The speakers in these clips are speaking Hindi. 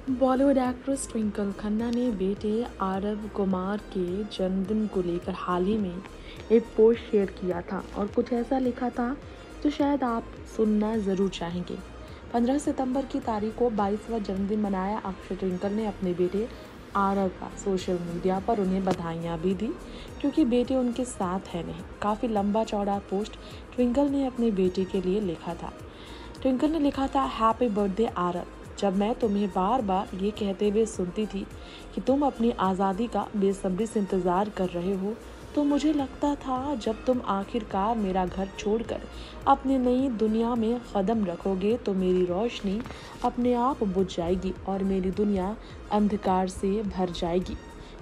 बॉलीवुड एक्ट्रेस ट्विंकल खन्ना ने बेटे आरव कुमार के जन्मदिन को लेकर हाल ही में एक पोस्ट शेयर किया था और कुछ ऐसा लिखा था जो शायद आप सुनना ज़रूर चाहेंगे। 15 सितंबर की तारीख को 22वां जन्मदिन मनाया अक्षय ट्विंकल ने अपने बेटे आरव का। सोशल मीडिया पर उन्हें बधाइयाँ भी दी क्योंकि बेटे उनके साथ है नहीं। काफ़ी लंबा चौड़ा पोस्ट ट्विंकल ने अपने बेटे के लिए लिखा था। ट्विंकल ने लिखा था, हैप्पी बर्थडे आरव। जब मैं तुम्हें बार बार ये कहते हुए सुनती थी कि तुम अपनी आज़ादी का बेसब्री से इंतज़ार कर रहे हो, तो मुझे लगता था जब तुम आखिरकार मेरा घर छोड़कर अपनी नई दुनिया में कदम रखोगे तो मेरी रोशनी अपने आप बुझ जाएगी और मेरी दुनिया अंधकार से भर जाएगी।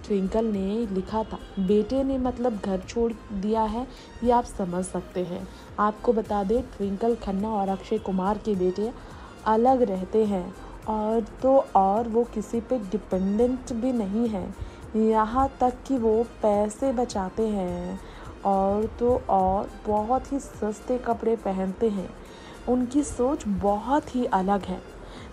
ट्विंकल ने लिखा था, बेटे ने मतलब घर छोड़ दिया है, ये आप समझ सकते हैं। आपको बता दें, ट्विंकल खन्ना और अक्षय कुमार के बेटे अलग रहते हैं और वो किसी पे डिपेंडेंट भी नहीं है। यहाँ तक कि वो पैसे बचाते हैं और बहुत ही सस्ते कपड़े पहनते हैं। उनकी सोच बहुत ही अलग है।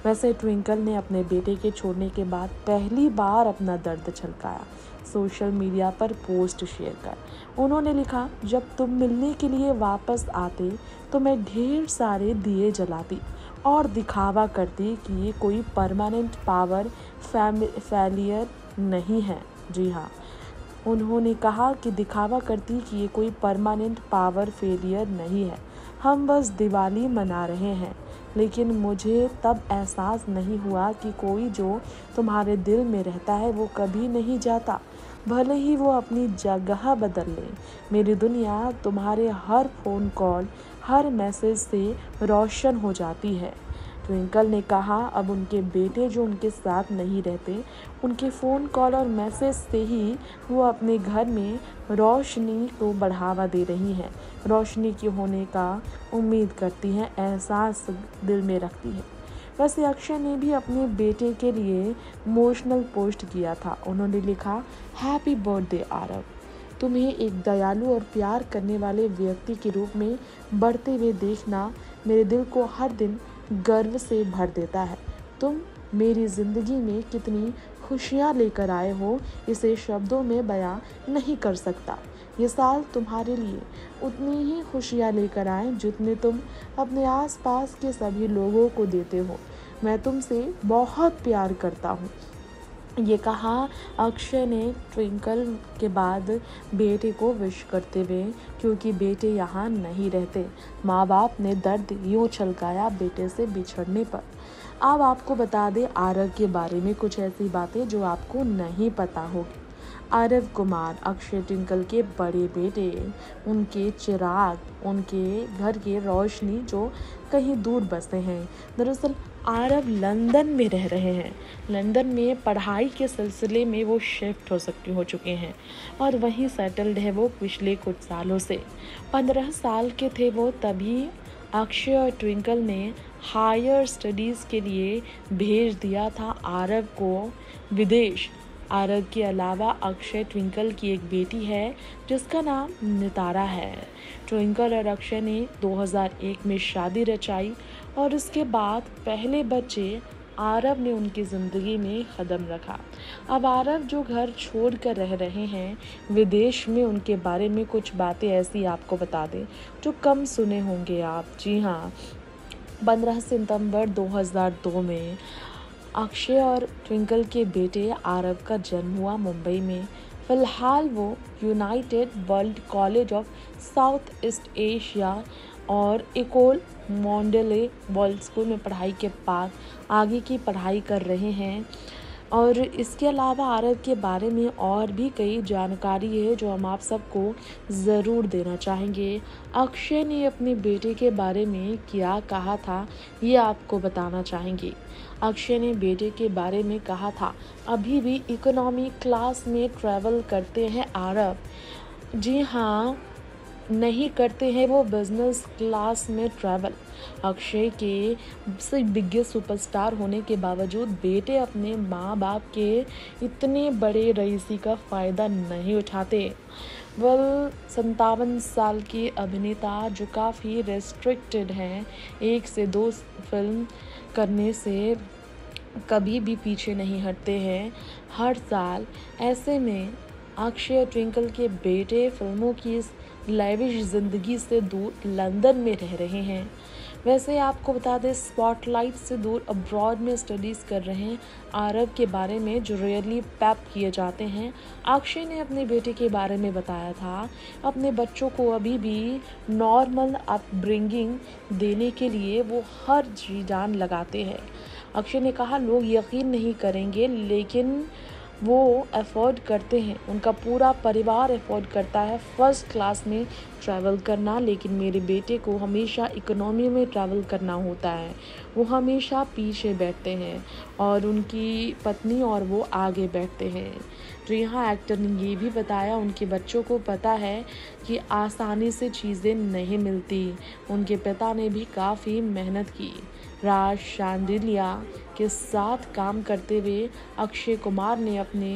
वैसे ट्विंकल ने अपने बेटे के छोड़ने के बाद पहली बार अपना दर्द छलकाया सोशल मीडिया पर पोस्ट शेयर कर। उन्होंने लिखा, जब तुम मिलने के लिए वापस आते तो मैं ढेर सारे दिए जलाती और दिखावा करती कि ये कोई परमानेंट पावर फेलियर नहीं है। जी हाँ, उन्होंने कहा कि दिखावा करती कि ये कोई परमानेंट पावर फेलियर नहीं है, हम बस दिवाली मना रहे हैं। लेकिन मुझे तब एहसास नहीं हुआ कि कोई जो तुम्हारे दिल में रहता है वो कभी नहीं जाता, भले ही वो अपनी जगह बदल ले। मेरी दुनिया तुम्हारे हर फ़ोन कॉल, हर मैसेज से रोशन हो जाती है। ट्विंकल ने कहा, अब उनके बेटे जो उनके साथ नहीं रहते, उनके फ़ोन कॉल और मैसेज से ही वो अपने घर में रोशनी को बढ़ावा दे रही हैं। रोशनी के होने का उम्मीद करती हैं, एहसास दिल में रखती है। वैसे अक्षय ने भी अपने बेटे के लिए इमोशनल पोस्ट किया था। उन्होंने लिखा, हैप्पी बर्थडे आरव। तुम्हें एक दयालु और प्यार करने वाले व्यक्ति के रूप में बढ़ते हुए देखना मेरे दिल को हर दिन गर्व से भर देता है। तुम मेरी ज़िंदगी में कितनी खुशियाँ लेकर आए हो, इसे शब्दों में बयां नहीं कर सकता। ये साल तुम्हारे लिए उतनी ही खुशियाँ लेकर आए जितने तुम अपने आसपास के सभी लोगों को देते हो। मैं तुमसे बहुत प्यार करता हूँ। ये कहा अक्षय ने ट्विंकल के बाद बेटे को विश करते हुए, क्योंकि बेटे यहाँ नहीं रहते। माँ बाप ने दर्द यूँ छलकाया बेटे से बिछड़ने पर। अब आपको बता दें आरव के बारे में कुछ ऐसी बातें जो आपको नहीं पता होगी। आरव कुमार अक्षय ट्विंकल के बड़े बेटे, उनके चिराग, उनके घर की रोशनी जो कहीं दूर बसे हैं। दरअसल आरव लंदन में रह रहे हैं। लंदन में पढ़ाई के सिलसिले में वो शिफ्ट हो चुके हैं और वहीं सेटल्ड है वो पिछले कुछ सालों से। 15 साल के थे वो तभी अक्षय और ट्विंकल ने हायर स्टडीज़ के लिए भेज दिया था आरव को विदेश। आरव के अलावा अक्षय ट्विंकल की एक बेटी है जिसका नाम नितारा है। ट्विंकल और अक्षय ने 2001 में शादी रचाई और इसके बाद पहले बच्चे आरव ने उनकी ज़िंदगी में कदम रखा। अब आरव जो घर छोड़ कर रह रहे हैं विदेश में, उनके बारे में कुछ बातें ऐसी आपको बता दें जो कम सुने होंगे आप। जी हाँ, 15 सितंबर 2002 में अक्षय और ट्विंकल के बेटे आरव का जन्म हुआ मुंबई में। फ़िलहाल वो United world college of south east Asia और इकोल मॉन्डले वर्ल्ड स्कूल में पढ़ाई के बाद आगे की पढ़ाई कर रहे हैं। और इसके अलावा आरव के बारे में और भी कई जानकारी है जो हम आप सबको ज़रूर देना चाहेंगे। अक्षय ने अपने बेटे के बारे में क्या कहा था ये आपको बताना चाहेंगे। अक्षय ने बेटे के बारे में कहा था, अभी भी इकोनॉमी क्लास में ट्रैवल करते हैं आरव। जी हाँ, नहीं करते हैं वो बिजनेस क्लास में ट्रैवल। अक्षय के से बिगेस्ट सुपरस्टार होने के बावजूद बेटे अपने माँ बाप के इतने बड़े रईसी का फ़ायदा नहीं उठाते। 57 साल के अभिनेता जो काफ़ी रेस्ट्रिक्टेड हैं, 1 से 2 फिल्म करने से कभी भी पीछे नहीं हटते हैं हर साल। ऐसे में अक्षय और ट्विंकल के बेटे फिल्मों की इस लाइविश ज़िंदगी से दूर लंदन में रह रहे हैं। वैसे आपको बता दें, स्पॉटलाइट से दूर अब्रॉड में स्टडीज़ कर रहे हैं आरव के बारे में, जो रेयरली पैप किए जाते हैं। अक्षय ने अपने बेटे के बारे में बताया था, अपने बच्चों को अभी भी नॉर्मल अपब्रिंगिंग देने के लिए वो हर जी जान लगाते हैं। अक्षय ने कहा, लोग यकीन नहीं करेंगे लेकिन वो अफोर्ड करते हैं, उनका पूरा परिवार अफोर्ड करता है फर्स्ट क्लास में ट्रैवल करना, लेकिन मेरे बेटे को हमेशा इकोनॉमी में ट्रैवल करना होता है। वो हमेशा पीछे बैठते हैं और उनकी पत्नी और वो आगे बैठते हैं। तो यहाँ एक्टर ने ये भी बताया, उनके बच्चों को पता है कि आसानी से चीज़ें नहीं मिलती। उनके पिता ने भी काफ़ी मेहनत की। राज शांडिलिया के साथ काम करते हुए अक्षय कुमार ने अपने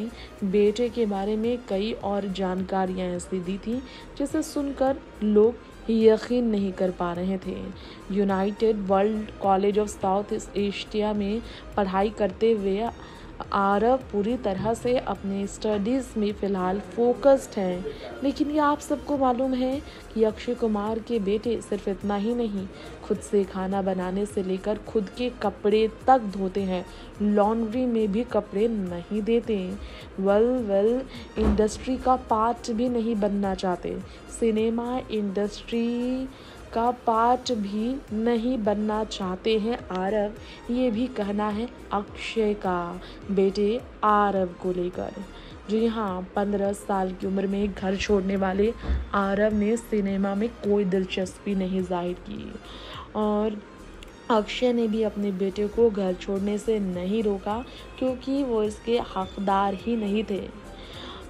बेटे के बारे में कई और जानकारियां ऐसी दी थी जिसे सुनकर लोग यकीन नहीं कर पा रहे थे। United world college of south Asia में पढ़ाई करते हुए आरव पूरी तरह से अपने स्टडीज़ में फ़िलहाल फोकस्ड हैं। लेकिन ये आप सबको मालूम है कि अक्षय कुमार के बेटे सिर्फ इतना ही नहीं, खुद से खाना बनाने से लेकर खुद के कपड़े तक धोते हैं, लॉन्ड्री में भी कपड़े नहीं देते। वेल इंडस्ट्री का पार्ट भी नहीं बनना चाहते, सिनेमा इंडस्ट्री का पार्ट भी नहीं बनना चाहते हैं आरव। ये भी कहना है अक्षय का बेटे आरव को लेकर। जी हाँ, 15 साल की उम्र में घर छोड़ने वाले आरव ने सिनेमा में कोई दिलचस्पी नहीं जाहिर की और अक्षय ने भी अपने बेटे को घर छोड़ने से नहीं रोका, क्योंकि वो इसके हकदार ही नहीं थे।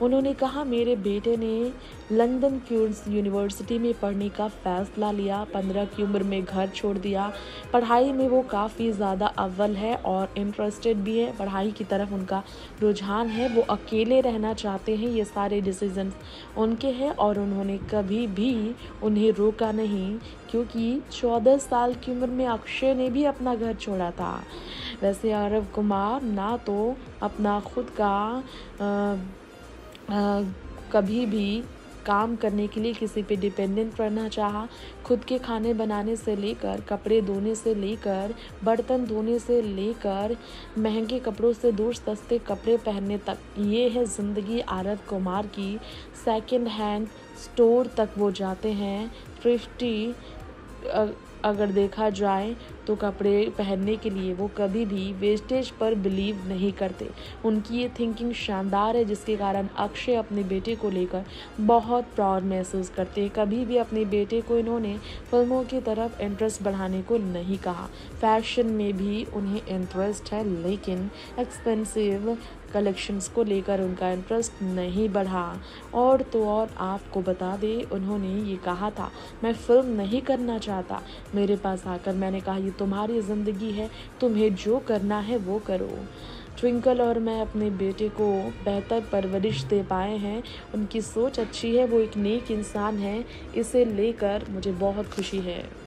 उन्होंने कहा, मेरे बेटे ने लंदन क्वींस यूनिवर्सिटी में पढ़ने का फ़ैसला लिया, 15 की उम्र में घर छोड़ दिया। पढ़ाई में वो काफ़ी ज़्यादा अव्वल है और इंटरेस्टेड भी है, पढ़ाई की तरफ उनका रुझान है। वो अकेले रहना चाहते हैं, ये सारे डिसीजन उनके हैं और उन्होंने कभी भी उन्हें रोका नहीं, क्योंकि 14 साल की उम्र में अक्षय ने भी अपना घर छोड़ा था। वैसे आरव कुमार ना तो अपना खुद का कभी भी काम करने के लिए किसी पे डिपेंडेंट रहना चाहा। खुद के खाने बनाने से लेकर, कपड़े धोने से लेकर, बर्तन धोने से लेकर, महंगे कपड़ों से दूर सस्ते कपड़े पहनने तक, ये है ज़िंदगी आरव कुमार की। सेकंड हैंड स्टोर तक वो जाते हैं, थ्रिफ्टी अगर देखा जाए तो कपड़े पहनने के लिए वो कभी भी वेस्टेज पर बिलीव नहीं करते। उनकी ये थिंकिंग शानदार है, जिसके कारण अक्षय अपने बेटे को लेकर बहुत प्राउड महसूस करते हैं। कभी भी अपने बेटे को इन्होंने फिल्मों की तरफ इंटरेस्ट बढ़ाने को नहीं कहा। फैशन में भी उन्हें इंटरेस्ट है, लेकिन एक्सपेंसिव कलेक्शंस को लेकर उनका इंटरेस्ट नहीं बढ़ा। और तो और आपको बता दें, उन्होंने ये कहा था, मैं फ़िल्म नहीं करना चाहता। मेरे पास आकर मैंने कहा, ये तुम्हारी ज़िंदगी है, तुम्हें जो करना है वो करो। ट्विंकल और मैं अपने बेटे को बेहतर परवरिश दे पाए हैं, उनकी सोच अच्छी है, वो एक नेक इंसान है, इसे लेकर मुझे बहुत खुशी है।